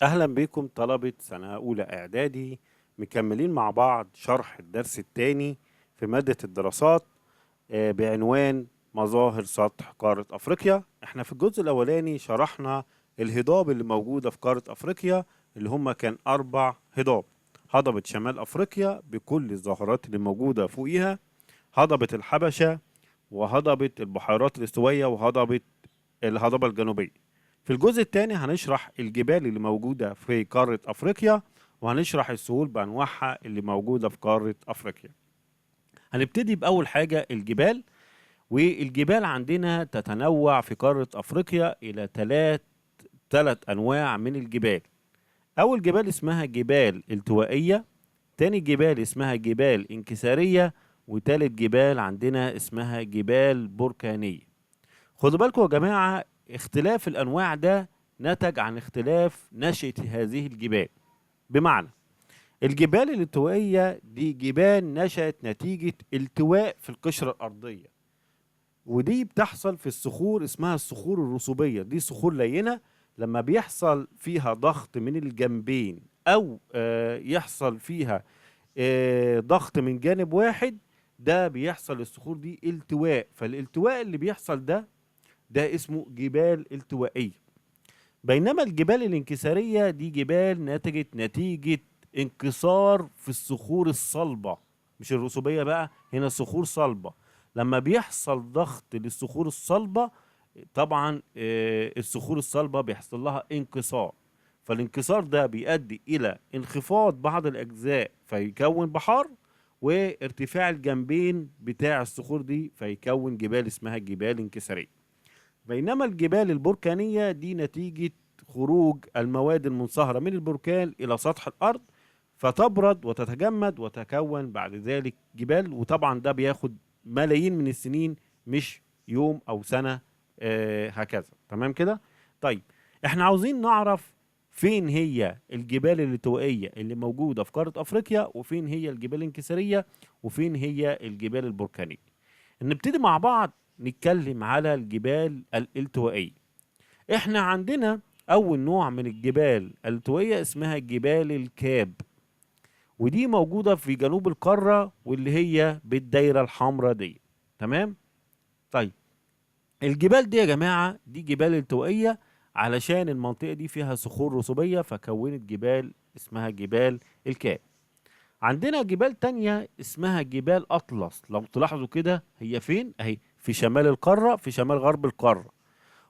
أهلا بكم طلبة سنة أولى إعدادي، مكملين مع بعض شرح الدرس الثاني في مادة الدراسات بعنوان مظاهر سطح قارة أفريقيا. احنا في الجزء الأولاني شرحنا الهضاب اللي موجودة في قارة أفريقيا، اللي هم كان 4 هضاب: هضبة شمال أفريقيا بكل الظاهرات اللي موجودة فوقيها، هضبة الحبشة، وهضبة البحيرات الاستوائية، وهضبة الهضبة الجنوبية. في الجزء الثاني هنشرح الجبال اللي موجودة في قارة أفريقيا، وهنشرح السهول بأنواعها اللي موجودة في قارة أفريقيا. هنبتدي بأول حاجة الجبال. والجبال عندنا تتنوع في قارة أفريقيا إلى ثلاث أنواع من الجبال. أول جبال اسمها جبال التوائية، تاني جبال اسمها جبال انكسارية، وتالت جبال عندنا اسمها جبال بركانية. خدوا بالكم يا جماعة، اختلاف الأنواع ده نتج عن اختلاف نشأة هذه الجبال. بمعنى الجبال الالتوائية دي جبال نشأت نتيجة التواء في القشرة الأرضية، ودي بتحصل في الصخور اسمها الصخور الرسوبية. دي صخور لينة، لما بيحصل فيها ضغط من الجنبين أو يحصل فيها ضغط من جانب واحد، ده بيحصل الصخور دي التواء. فالالتواء اللي بيحصل ده اسمه جبال التوائية. بينما الجبال الانكسارية دي جبال نتجت نتيجة انكسار في الصخور الصلبة، مش الرسوبية بقى، هنا صخور صلبة. لما بيحصل ضغط للصخور الصلبة، طبعا الصخور الصلبة بيحصل لها انكسار، فالانكسار ده بيؤدي إلى انخفاض بعض الأجزاء فيكون بحار، وارتفاع الجنبين بتاع الصخور دي فيكون جبال اسمها جبال انكسارية. بينما الجبال البركانية دي نتيجة خروج المواد المنصهرة من البركان إلى سطح الأرض، فتبرد وتتجمد وتكون بعد ذلك جبال. وطبعا ده بياخد ملايين من السنين، مش يوم أو سنة هكذا. تمام كده؟ طيب، احنا عاوزين نعرف فين هي الجبال الالتوائية اللي موجودة في قارة أفريقيا، وفين هي الجبال الانكسارية، وفين هي الجبال البركانية. نبتدي مع بعض نتكلم على الجبال الالتوائية. احنا عندنا اول نوع من الجبال الالتوائية اسمها جبال الكاب، ودي موجودة في جنوب القارة، واللي هي بالدايرة الحمراء دي. تمام. طيب، الجبال دي يا جماعة دي جبال التوائية علشان المنطقة دي فيها صخور رسوبية، فكونت جبال اسمها جبال الكاب. عندنا جبال تانية اسمها جبال أطلس. لو تلاحظوا كده هي فين؟ اهي في شمال القارة، في شمال غرب القارة.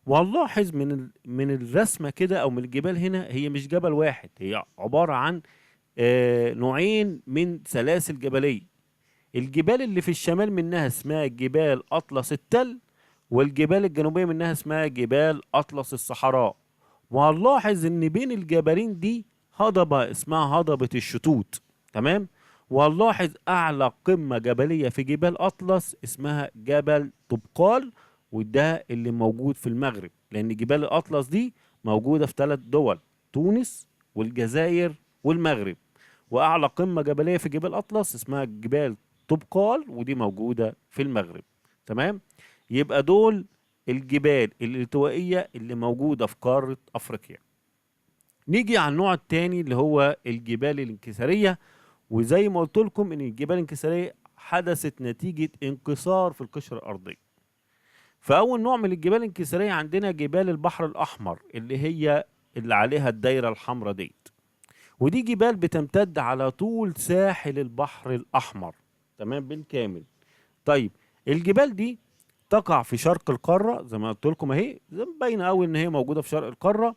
وهنلاحظ من الرسمة كده أو من الجبال هنا، هي مش جبل واحد، هي عبارة عن نوعين من سلاسل جبلية. الجبال اللي في الشمال منها اسمها جبال أطلس التل، والجبال الجنوبية منها اسمها جبال أطلس الصحراء. وهنلاحظ إن بين الجبلين دي هضبة اسمها هضبة الشتوت. تمام. وهنلاحظ أعلى قمة جبلية في جبال أطلس اسمها جبل طبقال، وده اللي موجود في المغرب، لأن جبال الأطلس دي موجودة في 3 دول: تونس والجزائر والمغرب. وأعلى قمة جبلية في جبال أطلس اسمها جبال طبقال، ودي موجودة في المغرب. تمام. يبقى دول الجبال الالتوائية اللي موجودة في قارة أفريقيا. نيجي على النوع التاني اللي هو الجبال الانكسارية. وزي ما قلت لكم ان الجبال الانكسارية حدثت نتيجة انكسار في القشرة الأرضية. فأول نوع من الجبال الانكسارية عندنا جبال البحر الأحمر، اللي هي اللي عليها الدايرة الحمراء دي. ودي جبال بتمتد على طول ساحل البحر الأحمر، تمام بالكامل. طيب، الجبال دي تقع في شرق القارة زي ما قلت لكم اهي، باينة قوي ان هي موجودة في شرق القارة.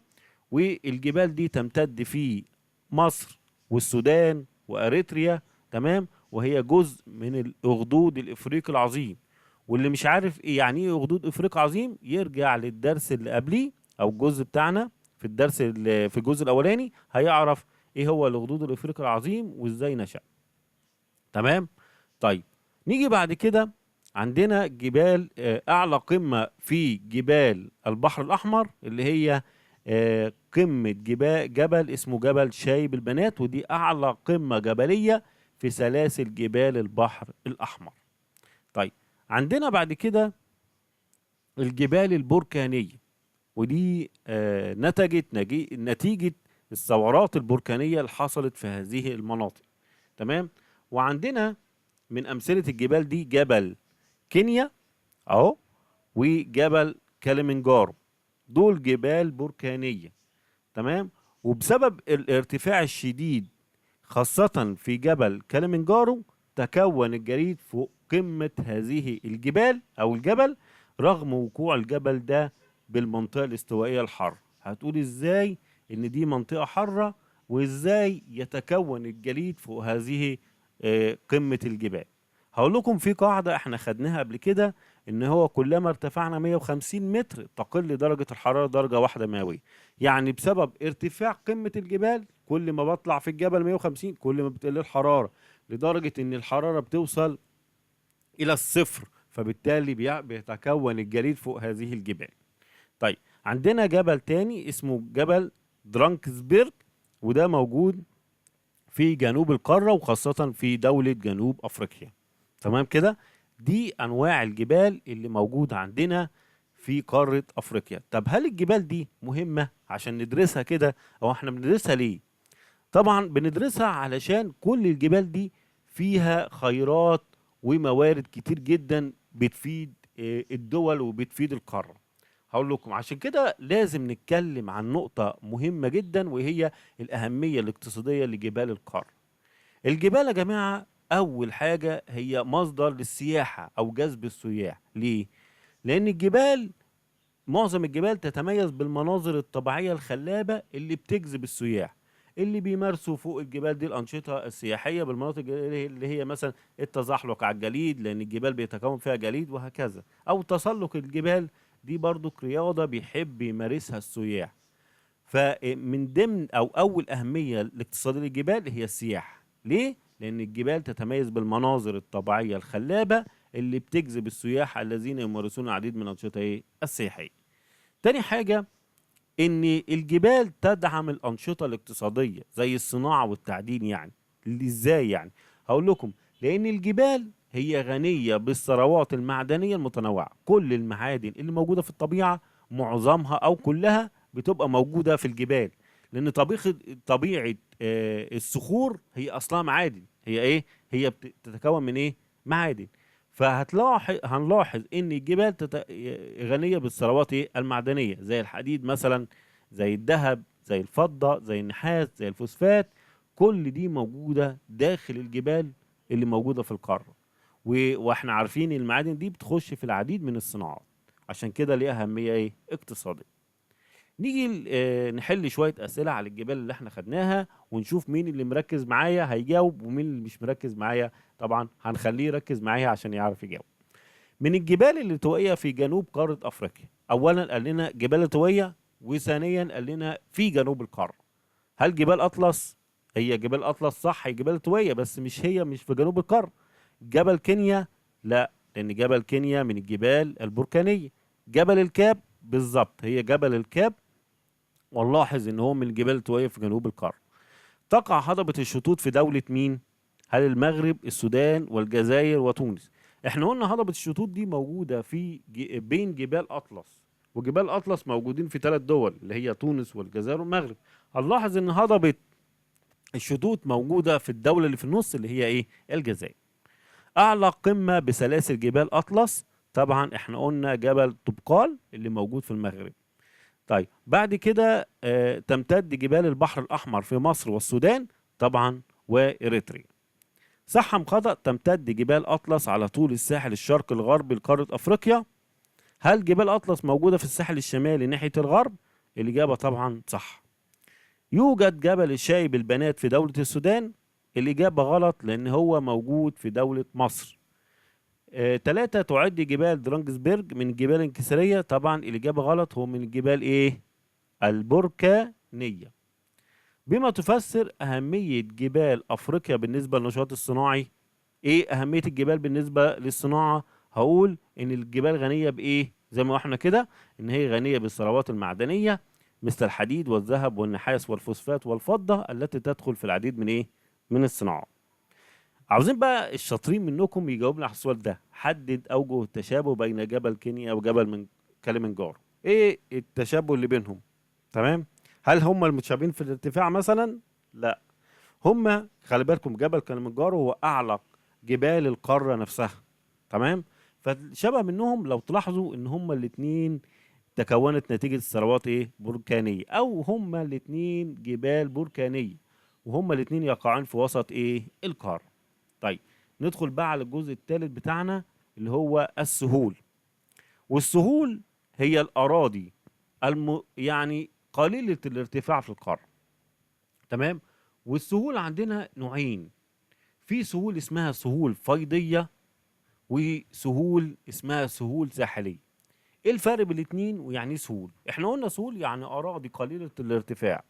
والجبال دي تمتد في مصر والسودان واريتريا. تمام. وهي جزء من الاخدود الافريقي العظيم. واللي مش عارف ايه يعني ايه اخدود افريقي عظيم، يرجع للدرس اللي قبليه او الجزء بتاعنا في الدرس اللي في الجزء الاولاني، هيعرف ايه هو الاخدود الافريقي العظيم وازاي نشأ. تمام. طيب، نيجي بعد كده عندنا جبال اعلى قمة في جبال البحر الاحمر، اللي هي قمة جبل اسمه جبل شايب البنات، ودي اعلى قمة جبلية في سلاسل جبال البحر الاحمر. طيب، عندنا بعد كده الجبال البركانية، ودي نتيجة الثورات البركانية اللي حصلت في هذه المناطق. تمام. وعندنا من أمثلة الجبال دي جبل كينيا أهو، وجبل كليمنجارو. دول جبال بركانية. تمام. وبسبب الارتفاع الشديد خاصة في جبل كليمنجارو تكون الجليد فوق قمة هذه الجبال أو الجبل، رغم وقوع الجبل ده بالمنطقة الاستوائية الحارة. هتقول إزاي إن دي منطقة حارة وإزاي يتكون الجليد فوق هذه قمة الجبال؟ هقول لكم في قاعدة احنا خدناها قبل كده، ان هو كلما ارتفعنا 150 متر تقل درجة الحرارة درجة واحدة مئوية. يعني بسبب ارتفاع قمة الجبال كل ما بطلع في الجبل 150 كل ما بتقل الحرارة، لدرجة ان الحرارة بتوصل الى الصفر، فبالتالي بيتكون الجليد فوق هذه الجبال. طيب عندنا جبل تاني اسمه جبل درانكسبيرج، وده موجود في جنوب القارة وخاصة في دولة جنوب أفريقيا. تمام كده. دي أنواع الجبال اللي موجودة عندنا في قارة أفريقيا. طب هل الجبال دي مهمة عشان ندرسها كده، أو احنا بندرسها ليه؟ طبعا بندرسها علشان كل الجبال دي فيها خيرات وموارد كتير جدا بتفيد الدول وبتفيد القارة. هقول لكم عشان كده لازم نتكلم عن نقطة مهمة جدا، وهي الأهمية الاقتصادية لجبال القارة. الجبال يا جماعة أول حاجة هي مصدر للسياحة أو جذب السياح. ليه؟ لأن الجبال، معظم الجبال تتميز بالمناظر الطبيعية الخلابة اللي بتجذب السياح، اللي بيمارسوا فوق الجبال دي الأنشطة السياحية بالمناطق اللي هي مثلا التزحلق على الجليد، لأن الجبال بيتكون فيها جليد وهكذا، أو تسلق الجبال. دي برضو رياضة بيحب يمارسها السياح. فمن ضمن أو أول أهمية الاقتصادية للجبال هي السياحة. ليه؟ لأن الجبال تتميز بالمناظر الطبيعية الخلابة اللي بتجذب السياح الذين يمارسون العديد من الأنشطة السياحية. تاني حاجة ان الجبال تدعم الانشطه الاقتصاديه زي الصناعه والتعدين. يعني ازاي يعني؟ هقول لكم. لان الجبال هي غنيه بالثروات المعدنيه المتنوعه. كل المعادن اللي موجوده في الطبيعه معظمها او كلها بتبقى موجوده في الجبال، لان طبيعه الصخور هي اصلها معادن. هي ايه؟ هي بتتكون من ايه؟ معادن. هنلاحظ ان الجبال غنيه بالثروات المعدنيه زي الحديد مثلا، زي الذهب، زي الفضه، زي النحاس، زي الفوسفات. كل دي موجوده داخل الجبال اللي موجوده في القاره. واحنا عارفين المعادن دي بتخش في العديد من الصناعات، عشان كده ليها اهميه اقتصاديه. نيجي نحل شويه اسئله على الجبال اللي احنا خدناها، ونشوف مين اللي مركز معايا هيجاوب ومين اللي مش مركز معايا. طبعا هنخليه يركز معايا عشان يعرف يجاوب. من الجبال التوائية في جنوب قارة أفريقيا، أولا قال لنا جبال توائية، وثانيا قال لنا في جنوب القارة. هل جبال أطلس؟ هي جبال أطلس صح، هي جبال توائية بس مش في جنوب القارة. جبل كينيا؟ لا، لأن جبل كينيا من الجبال البركانية. جبل الكاب؟ بالظبط هي جبل الكاب، ونلاحظ ان هو من الجبال التوائية في جنوب القارة. تقع هضبة الشطوط في دولة مين؟ هل المغرب، السودان، والجزائر، وتونس؟ احنا قلنا هضبة الشطوط دي موجودة في بين جبال أطلس، وجبال أطلس موجودين في 3 دول اللي هي تونس والجزائر والمغرب. هنلاحظ ان هضبة الشطوط موجودة في الدولة اللي في النص اللي هي ايه؟ الجزائر. أعلى قمة بسلاسل جبال أطلس، طبعا احنا قلنا جبل طبقال اللي موجود في المغرب. طيب بعد كده تمتد جبال البحر الأحمر في مصر والسودان طبعا وإريتريا. صح أم خطأ؟ تمتد جبال أطلس على طول الساحل الشرقي الغربي لقارة أفريقيا. هل جبال أطلس موجودة في الساحل الشمالي ناحية الغرب؟ الإجابة طبعا صح. يوجد جبل الشايب البنات في دولة السودان؟ الإجابة غلط، لأن هو موجود في دولة مصر. 3. تعد جبال درانجسبرج من الجبال الانكسارية؟ طبعا الإجابة غلط، هو من الجبال إيه؟ البركانية. بما تفسر أهمية جبال أفريقيا بالنسبة للنشاط الصناعي؟ إيه أهمية الجبال بالنسبة للصناعة؟ هقول إن الجبال غنية بإيه؟ زي ما احنا كده، إن هي غنية بالثروات المعدنية مثل الحديد والذهب والنحاس والفوسفات والفضة التي تدخل في العديد من إيه؟ من الصناعات. عاوزين بقى الشاطرين منكم يجاوبنا على السؤال ده. حدد أوجه التشابه بين جبل كينيا وجبل من كليمنجارو. إيه التشابه اللي بينهم؟ تمام؟ هل هم المتشابهين في الارتفاع مثلا؟ لا، هم خلي بالكم جبل كليمنجارو هو اعلى جبال القاره نفسها. تمام. فشبه منهم لو تلاحظوا ان هم الاثنين تكونت نتيجه ثروات ايه بركانيه، او هم الاثنين جبال بركانيه، وهم الاثنين يقعان في وسط ايه القاره. طيب، ندخل بقى على الجزء الثالث بتاعنا اللي هو السهول. والسهول هي الاراضي يعني قليله الارتفاع في القاره. تمام. والسهول عندنا نوعين، في سهول اسمها سهول فيضية، وسهول اسمها سهول ساحلية. ايه الفرق بين الاتنين ويعني ايه سهول؟ احنا قلنا سهول يعني اراضي قليلة الارتفاع.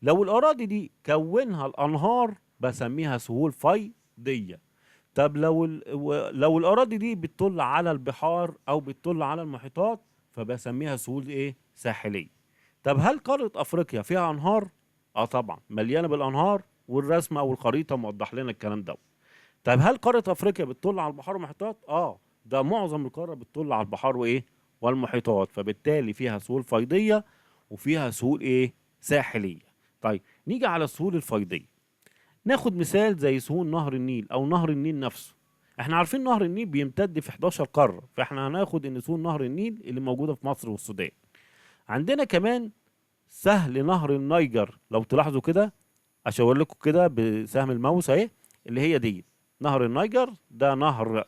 لو الاراضي دي كونها الانهار بسميها سهول فيضية. طب لو الاراضي دي بتطل على البحار او بتطل على المحيطات فبسميها سهول ايه ساحلية. طب هل قارة افريقيا فيها انهار؟ اه طبعا مليانة بالانهار، والرسمة او الخريطة موضح لنا الكلام ده. طيب هل قارة افريقيا بتطل على البحار والمحيطات؟ ده معظم القارة بتطل على البحار وايه والمحيطات، فبالتالي فيها سهول فيضية وفيها سهول ايه ساحلية. طيب نيجي على السهول الفيضية، ناخد مثال زي سهول نهر النيل او نهر النيل نفسه. احنا عارفين نهر النيل بيمتد في 11 قارة، فاحنا هناخد ان سهول نهر النيل اللي موجودة في مصر والسودان. عندنا كمان سهل نهر النيجر، لو تلاحظوا كده اشاور لكم كده بسهم الماوس اهي، اللي هي دي نهر النيجر. ده نهر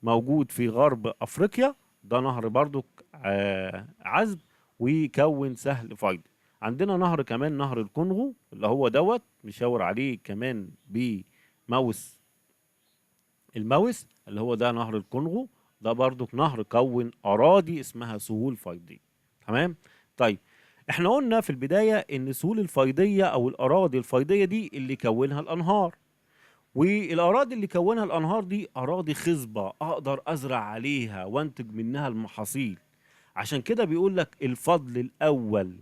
موجود في غرب افريقيا، ده نهر برضو عذب ويكون سهل فيض. عندنا نهر كمان نهر الكونغو اللي هو مشاور عليه كمان بماوس الماوس، اللي هو ده نهر الكونغو. ده برضو نهر كون اراضي اسمها سهول فيضية. تمام. طيب احنا قلنا في البداية ان سهول الفيضية او الاراضي الفيضية دي اللي كونها الانهار، والاراضي اللي كونها الانهار دي اراضي خصبة اقدر ازرع عليها وانتج منها المحاصيل. عشان كده بيقول لك الفضل الاول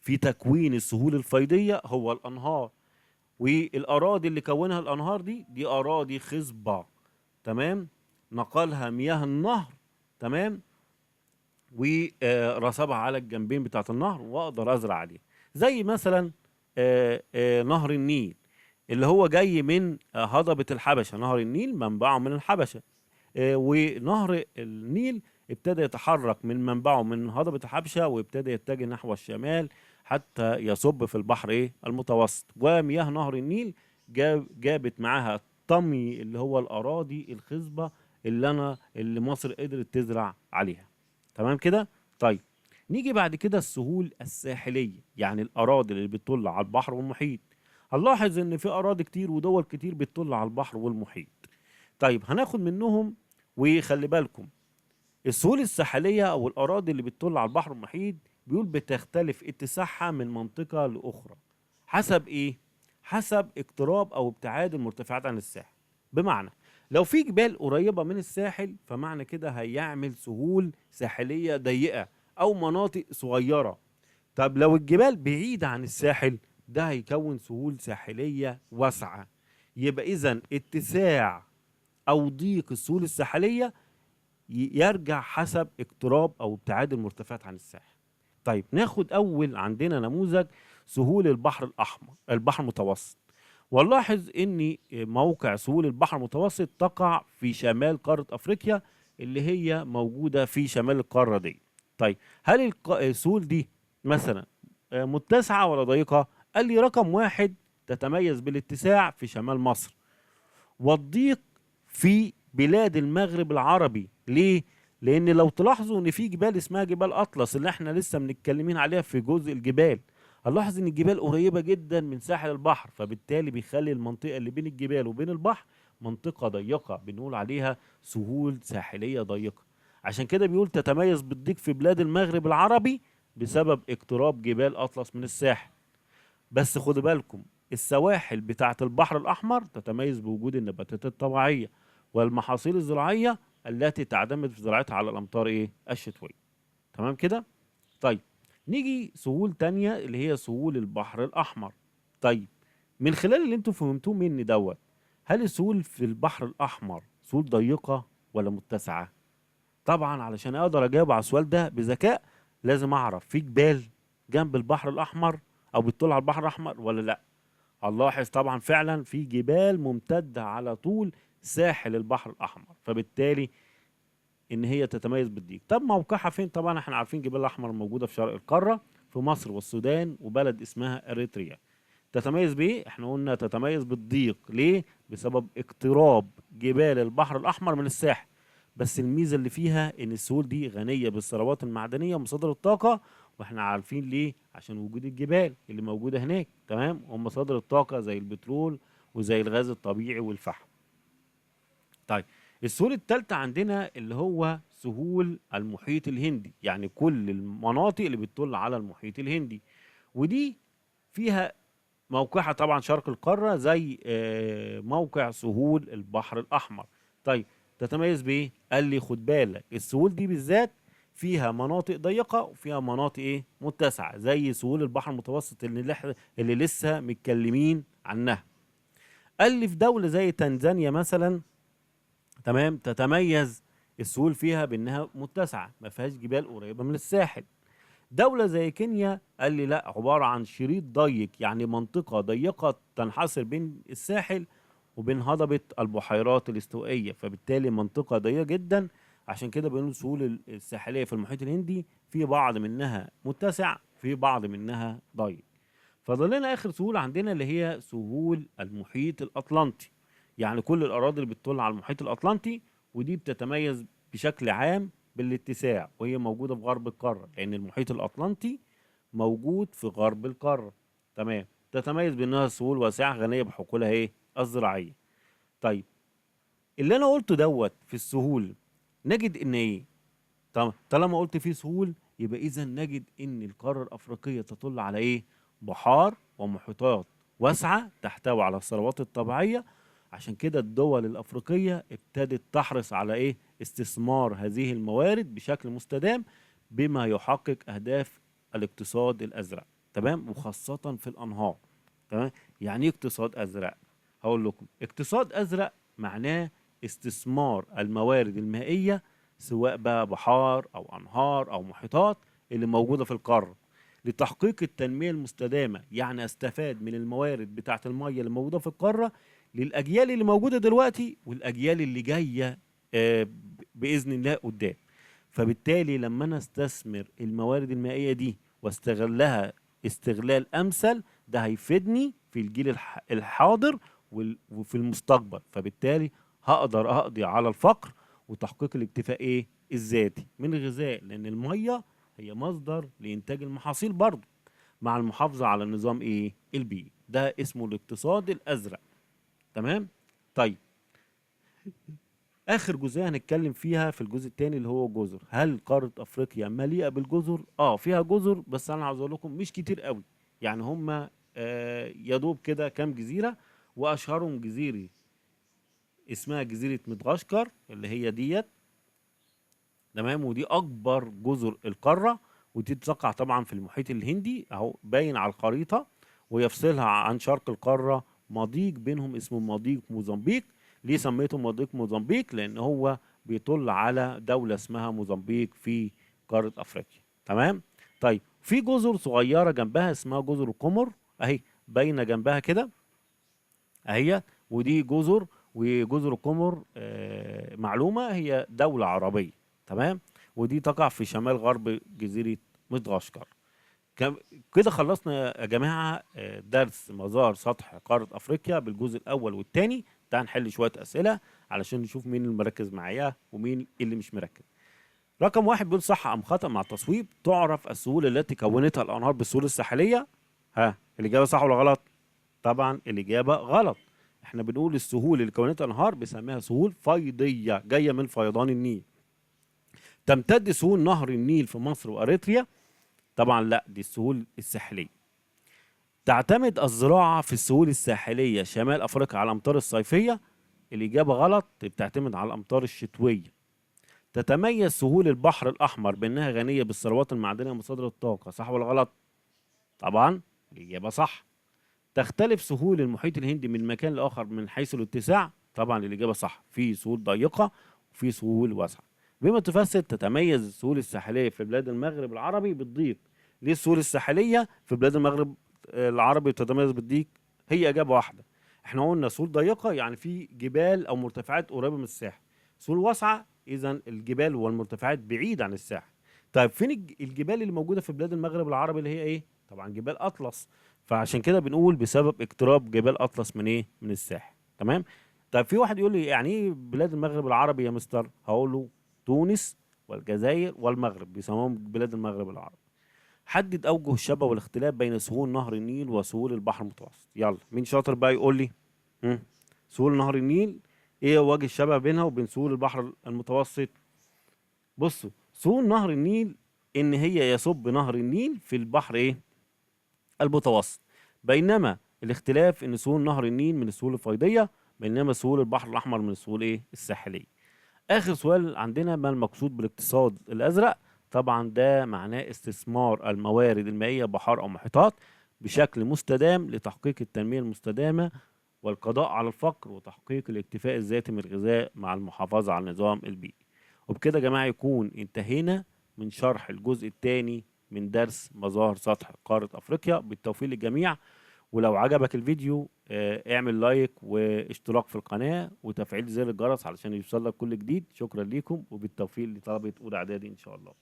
في تكوين السهول الفيضية هو الانهار. والاراضي اللي كونها الانهار دي اراضي خصبة. تمام. نقلها مياه النهر. تمام. ورصبها على الجنبين بتاعت النهر واقدر ازرع عليه. زي مثلا نهر النيل اللي هو جاي من هضبة الحبشة. نهر النيل منبعه من الحبشة. ونهر النيل ابتدى يتحرك من منبعه من هضبة الحبشة وابتدى يتجه نحو الشمال حتى يصب في البحر المتوسط. ومياه نهر النيل جابت معاها الطمي اللي هو الأراضي الخصبة اللي مصر قدرت تزرع عليها. تمام كده؟ طيب نيجي بعد كده السهول الساحلية، يعني الأراضي اللي بتطل على البحر والمحيط. هنلاحظ إن في أراضي كتير ودول كتير بتطل على البحر والمحيط. طيب هناخد منهم، وخلي بالكم السهول الساحلية أو الأراضي اللي بتطل على البحر والمحيط بيقول بتختلف اتساعها من منطقة لأخرى. حسب إيه؟ حسب اقتراب أو ابتعاد المرتفعات عن الساحل. بمعنى لو في جبال قريبة من الساحل فمعنى كده هيعمل سهول ساحلية ضيقة أو مناطق صغيرة. طب لو الجبال بعيدة عن الساحل ده هيكون سهول ساحلية واسعة. يبقى إذن اتساع أو ضيق السهول الساحلية يرجع حسب اقتراب أو ابتعاد المرتفعات عن الساحل. طيب ناخد أول عندنا نموذج سهول البحر الأحمر البحر المتوسط. ونلاحظ ان موقع سهول البحر المتوسط تقع في شمال قارة افريقيا اللي هي موجودة في شمال القارة دي. طيب هل السهول دي مثلا متسعة ولا ضيقة؟ قال لي رقم واحد تتميز بالاتساع في شمال مصر، والضيق في بلاد المغرب العربي. ليه؟ لان لو تلاحظوا ان في جبال اسمها جبال اطلس اللي احنا لسه بنتكلمين عليها في جزء الجبال، هنلاحظ ان الجبال قريبة جدا من ساحل البحر، فبالتالي بيخلي المنطقة اللي بين الجبال وبين البحر منطقة ضيقة بنقول عليها سهول ساحلية ضيقة. عشان كده بيقول تتميز بالضيق في بلاد المغرب العربي بسبب اقتراب جبال اطلس من الساحل. بس خدوا بالكم السواحل بتاعة البحر الأحمر تتميز بوجود النباتات الطبيعية والمحاصيل الزراعية التي تعتمد في زراعتها على الأمطار الشتوية. تمام كده؟ طيب نيجي سهول تانية اللي هي سهول البحر الأحمر. طيب من خلال اللي انتوا فهمتوه مني هل السهول في البحر الأحمر سهول ضيقة ولا متسعة؟ طبعا علشان اقدر اجاوب على السؤال ده بذكاء لازم اعرف في جبال جنب البحر الأحمر أو بتطل على البحر الأحمر ولا لأ؟ هنلاحظ طبعا فعلا في جبال ممتدة على طول ساحل البحر الأحمر، فبالتالي إن هي تتميز بالضيق. طب موقعها فين؟ طبعا احنا عارفين جبال الأحمر موجودة في شرق القارة في مصر والسودان وبلد اسمها أريتريا. تتميز بإيه؟ احنا قلنا تتميز بالضيق. ليه؟ بسبب اقتراب جبال البحر الأحمر من الساحل. بس الميزة اللي فيها إن السهول دي غنية بالثروات المعدنية ومصادر الطاقة، واحنا عارفين ليه؟ عشان وجود الجبال اللي موجودة هناك، تمام؟ ومصادر الطاقة زي البترول وزي الغاز الطبيعي والفحم. طيب، السهول التالتة عندنا اللي هو سهول المحيط الهندي، يعني كل المناطق اللي بتطل على المحيط الهندي، ودي فيها موقعها طبعا شرق القارة زي موقع سهول البحر الأحمر. طيب، تتميز بإيه؟ قال لي خد بالك السهول دي بالذات فيها مناطق ضيقة وفيها مناطق إيه؟ متسعة، زي سهول البحر المتوسط اللي لسه متكلمين عنها. قال لي في دولة زي تنزانيا مثلا، تمام، تتميز السهول فيها بأنها متسعة ما فيهاش جبال قريبة من الساحل. دولة زي كينيا قال لي لا، عبارة عن شريط ضيق، يعني منطقة ضيقة تنحصر بين الساحل وبين هضبة البحيرات الاستوائية، فبالتالي منطقة ضيقة جدا. عشان كده بيقولوا السهول الساحلية في المحيط الهندي في بعض منها متسع، في بعض منها ضيق. فضل لنا آخر سهول عندنا اللي هي سهول المحيط الأطلنطي، يعني كل الأراضي اللي بتطل على المحيط الأطلنطي، ودي بتتميز بشكل عام بالاتساع، وهي موجودة في غرب القارة لأن المحيط الأطلنطي موجود في غرب القارة. تمام، تتميز بأنها سهول واسعة غنية بحقولها إيه؟ الزراعية. طيب، اللي أنا قلته دوت في السهول نجد إن إيه؟ طالما قلت فيه سهول يبقى إذا نجد إن القارة الأفريقية تطل على إيه؟ بحار ومحيطات واسعة تحتوي على الثروات الطبيعية. عشان كده الدول الأفريقية ابتدت تحرص على إيه؟ استثمار هذه الموارد بشكل مستدام بما يحقق أهداف الاقتصاد الأزرق، تمام، وخاصة في الأنهار. تمام، يعني إيه اقتصاد أزرق؟ هقول لكم. اقتصاد أزرق معناه استثمار الموارد المائية، سواء بقى بحار أو أنهار أو محيطات اللي موجودة في القارة، لتحقيق التنمية المستدامة. يعني استفاد من الموارد بتاعت المية اللي موجودة في القارة للأجيال اللي موجودة دلوقتي والأجيال اللي جاية بإذن الله قدام. فبالتالي لما أنا استثمر الموارد المائية دي واستغلها استغلال أمثل، ده هيفيدني في الجيل الحاضر وفي المستقبل. فبالتالي هقدر أقضي على الفقر وتحقيق الاكتفاء ايه؟ الذاتي من الغذاء، لان الميه هي مصدر لانتاج المحاصيل برضه، مع المحافظه على النظام ايه؟ البيئي. ده اسمه الاقتصاد الازرق. تمام. طيب، اخر جزئيه هنتكلم فيها في الجزء الثاني اللي هو جزر. هل قاره افريقيا مليئه بالجزر؟ فيها جزر، بس انا عاوز اقول لكم مش كتير قوي. يعني هم يا دوب كده كام جزيره، واشهرهم جزيره اسمها جزيره مدغشقر اللي هي ديت، تمام، ودي اكبر جزر القاره، ودي تقع طبعا في المحيط الهندي اهو باين على الخريطه، ويفصلها عن شرق القاره مضيق بينهم اسمه مضيق موزمبيق. ليه سميته مضيق موزمبيق؟ لان هو بيطل على دوله اسمها موزمبيق في قاره افريقيا. تمام. طيب، في جزر صغيره جنبها اسمها جزر القمر، اهي باينه جنبها كده اهي، ودي جزر. وجزر القمر معلومة هي دولة عربية، تمام، ودي تقع في شمال غرب جزيرة مدغشقر. كده خلصنا يا جماعة درس مزار سطح قارة أفريقيا بالجزء الأول والثاني. تعال نحل شوية أسئلة علشان نشوف مين اللي مركز معايا ومين اللي مش مركز. رقم واحد بيقول صح أم خطأ مع التصويب تعرف السهول التي كونتها الأنهار بالسهول الساحلية؟ ها، الإجابة صح ولا غلط؟ طبعا الإجابة غلط. احنا بنقول السهول اللي كونتها انهار بنسميها سهول فيضية جاية من فيضان النيل. تمتد سهول نهر النيل في مصر وأريتريا؟ طبعا لا، دي السهول الساحلية. تعتمد الزراعة في السهول الساحلية شمال أفريقيا على الأمطار الصيفية؟ الإجابة غلط، بتعتمد على الأمطار الشتوية. تتميز سهول البحر الأحمر بأنها غنية بالثروات المعدنية ومصادر الطاقة؟ صح ولا غلط؟ طبعا الإجابة صح. تختلف سهول المحيط الهندي من مكان لآخر من حيث الاتساع؟ طبعا الإجابة صح، في سهول ضيقة وفي سهول واسعة. بما تفسر تتميز السهول الساحلية في بلاد المغرب العربي بالضيق؟ ليه السهول الساحليه في بلاد المغرب العربي تتميز بالديك؟ هي اجابه واحده. احنا قلنا سهول ضيقه يعني في جبال او مرتفعات قريبه من الساحل، سهول واسعه اذا الجبال والمرتفعات بعيد عن الساحل. طيب فين الجبال اللي موجوده في بلاد المغرب العربي اللي هي ايه؟ طبعا جبال اطلس. فعشان كده بنقول بسبب اقتراب جبال اطلس من ايه؟ من الساحل. تمام. طيب في واحد يقول لي يعني ايه بلاد المغرب العربي يا مستر؟ هقول له تونس والجزائر والمغرب بيسموهم بلاد المغرب العربي. حدد اوجه الشبه والاختلاف بين سهول نهر النيل وسهول البحر المتوسط. يلا مين شاطر بقى يقول لي؟ مم. سهول نهر النيل ايه وجه الشبه بينها وبين سهول البحر المتوسط؟ بصوا، سهول نهر النيل ان هي يصب نهر النيل في البحر ايه؟ المتوسط. بينما الاختلاف ان سهول نهر النيل من السهول الفيضيه، بينما سهول البحر الاحمر من السهول ايه؟ الساحليه. اخر سؤال عندنا، ما المقصود بالاقتصاد الازرق؟ طبعا ده معناه استثمار الموارد المائيه بحار او محيطات بشكل مستدام لتحقيق التنميه المستدامه والقضاء على الفقر وتحقيق الاكتفاء الذاتي من الغذاء مع المحافظه على النظام البيئي. وبكده يا جماعه يكون انتهينا من شرح الجزء الثاني من درس مظاهر سطح قاره افريقيا. بالتوفيق للجميع. ولو عجبك الفيديو اعمل لايك واشتراك في القناة وتفعيل زر الجرس علشان يوصلك كل جديد. شكرا ليكم وبالتوفيق لطلبة أولى إعدادي إن شاء الله.